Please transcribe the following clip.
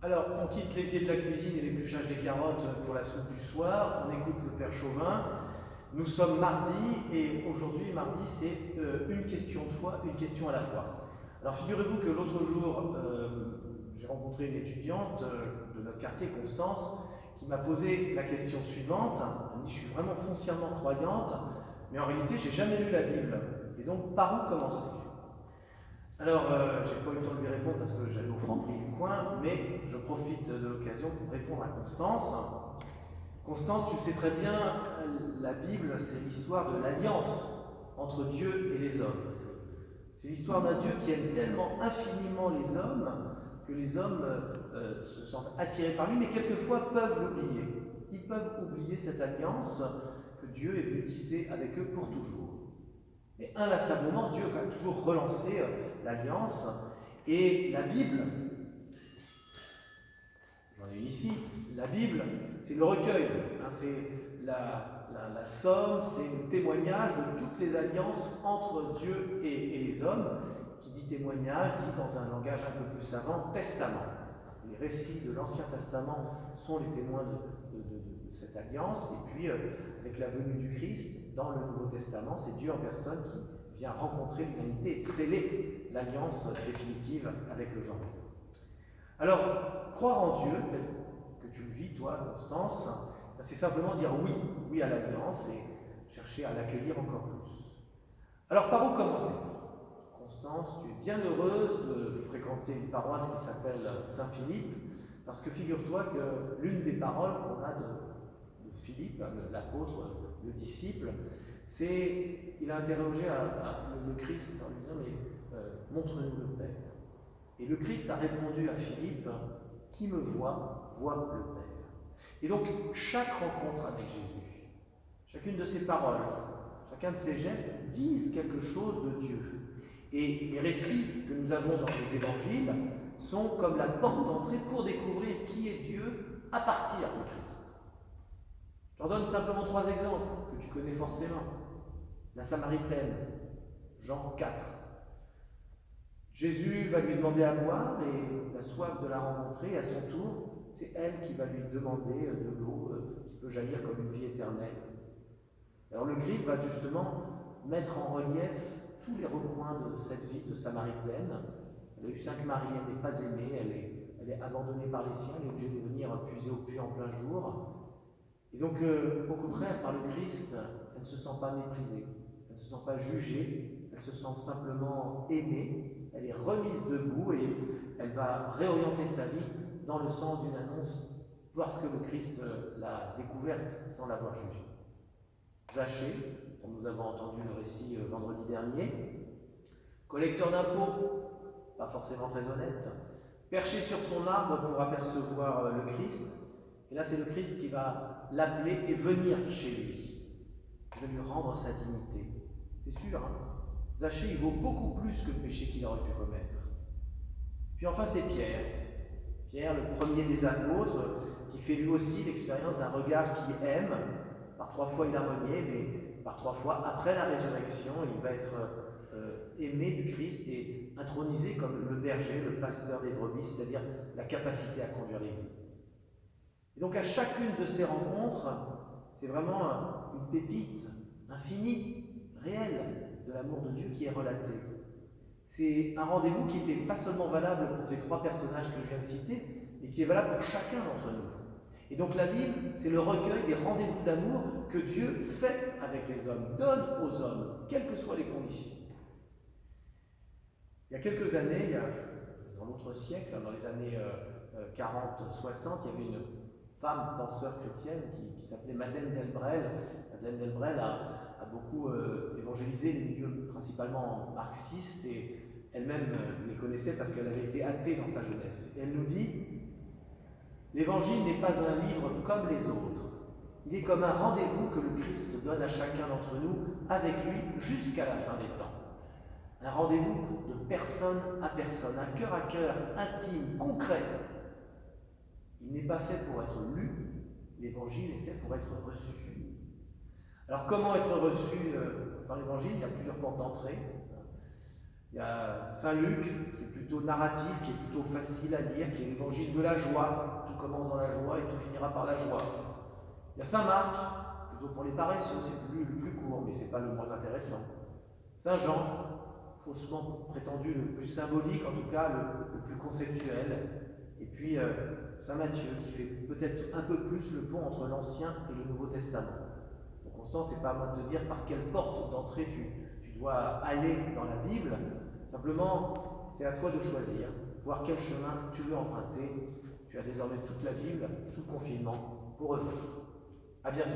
Alors, on quitte l'évier de la cuisine et l'épluchage des carottes pour la soupe du soir, on écoute le Père Chauvin. Nous sommes mardi et aujourd'hui, mardi, c'est une question de foi, une question à la fois. Alors, figurez-vous que l'autre jour, j'ai rencontré une étudiante de notre quartier, Constance, qui m'a posé la question suivante. Elle me dit, je suis vraiment foncièrement croyante, mais en réalité, j'ai jamais lu la Bible. Et donc, par où commencer? Alors, j'ai pas eu le temps de lui répondre parce que j'allais au Franprix du coin, mais je profite de l'occasion pour répondre à Constance. Constance, tu le sais très bien, la Bible, c'est l'histoire de l'alliance entre Dieu et les hommes. C'est l'histoire d'un Dieu qui aime tellement infiniment les hommes que les hommes se sentent attirés par lui, mais quelquefois peuvent l'oublier. Ils peuvent oublier cette alliance que Dieu est venu tisser avec eux pour toujours. Mais inlassablement, Dieu a toujours relancé l'alliance. Et la Bible, j'en ai une ici, la Bible, c'est le recueil, c'est la somme, c'est le témoignage de toutes les alliances entre Dieu et les hommes. Qui dit témoignage, dit dans un langage un peu plus savant, testament. Les récits de l'Ancien Testament sont les témoins de cette alliance, et puis avec la venue du Christ, dans le Nouveau Testament, c'est Dieu en personne qui vient rencontrer l'humanité et sceller l'alliance définitive avec le genre. Alors, croire en Dieu, tel que tu le vis, toi, Constance, c'est simplement dire oui, oui à l'alliance et chercher à l'accueillir encore plus. Alors, par où commencer? Constance, tu es bien heureuse de fréquenter une paroisse qui s'appelle Saint-Philippe, parce que figure-toi que l'une des paroles qu'on a de Philippe, l'apôtre, le disciple, c'est, il a interrogé le Christ en lui disant, mais montre-nous le Père. Et le Christ a répondu à Philippe, qui me voit, voit le Père. Et donc, chaque rencontre avec Jésus, chacune de ses paroles, chacun de ses gestes disent quelque chose de Dieu. Et les récits que nous avons dans les évangiles sont comme la porte d'entrée pour découvrir qui est Dieu à partir de Christ. Je t'en donne simplement 3 exemples que tu connais forcément. La Samaritaine, Jean 4. Jésus va lui demander à boire et la soif de la rencontrer, à son tour, c'est elle qui va lui demander de l'eau qui peut jaillir comme une vie éternelle. Alors le Christ va justement mettre en relief tous les recoins de cette vie de Samaritaine. Elle a eu 5 maris, elle n'est pas aimée, elle est abandonnée par les siens, elle est obligée de venir puiser au puits en plein jour. Et donc, au contraire, par le Christ, elle ne se sent pas méprisée, elle ne se sent pas jugée, elle se sent simplement aimée, elle est remise debout et elle va réorienter sa vie dans le sens d'une annonce parce que le Christ l'a découverte sans l'avoir jugée. Zachée, dont nous avons entendu le récit vendredi dernier, collecteur d'impôts, pas forcément très honnête, perché sur son arbre pour apercevoir le Christ, et là c'est le Christ qui va l'appeler et venir chez lui, il va lui rendre sa dignité. C'est sûr, Zachée il vaut beaucoup plus que le péché qu'il aurait pu commettre. Puis enfin c'est Pierre, le premier des apôtres, qui fait lui aussi l'expérience d'un regard qui aime. Par 3 fois il a renié, mais par 3 fois après la résurrection, il va être aimé du Christ et intronisé comme le berger, le pasteur des brebis, c'est-à-dire la capacité à conduire l'Église. Et donc à chacune de ces rencontres, c'est vraiment une pépite infinie, réelle, de l'amour de Dieu qui est relatée. C'est un rendez-vous qui n'était pas seulement valable pour les 3 personnages que je viens de citer, mais qui est valable pour chacun d'entre nous. Et donc la Bible, c'est le recueil des rendez-vous d'amour que Dieu fait avec les hommes, donne aux hommes, quelles que soient les conditions. Il y a quelques années, dans l'autre siècle, dans les années 40-60, il y avait une femme penseur chrétienne qui s'appelait Madeleine Delbrel. Madeleine Delbrel a beaucoup évangélisé les milieux principalement marxistes et elle-même les connaissait parce qu'elle avait été athée dans sa jeunesse. Et elle nous dit, l'Évangile n'est pas un livre comme les autres. Il est comme un rendez-vous que le Christ donne à chacun d'entre nous avec lui jusqu'à la fin des temps. Un rendez-vous de personne à personne, un cœur à cœur, intime, concret. Il n'est pas fait pour être lu, l'Évangile est fait pour être reçu. Alors comment être reçu par l'Évangile? Il y a plusieurs portes d'entrée. Il y a Saint Luc, qui est plutôt narratif, qui est plutôt facile à lire, qui est l'évangile de la joie. Tout commence dans la joie et tout finira par la joie. Il y a Saint Marc, plutôt pour les paresseux, c'est le plus court, mais ce n'est pas le moins intéressant. Saint Jean, faussement prétendu le plus symbolique, en tout cas le plus conceptuel. Et puis Saint Matthieu, qui fait peut-être un peu plus le pont entre l'Ancien et le Nouveau Testament. Donc Constant, c'est pas à moi de te dire par quelle porte d'entrée tu dois aller dans la Bible. Simplement, c'est à toi de choisir, voir quel chemin tu veux emprunter. Tu as désormais toute la Bible, tout le confinement pour œuvrer. À bientôt.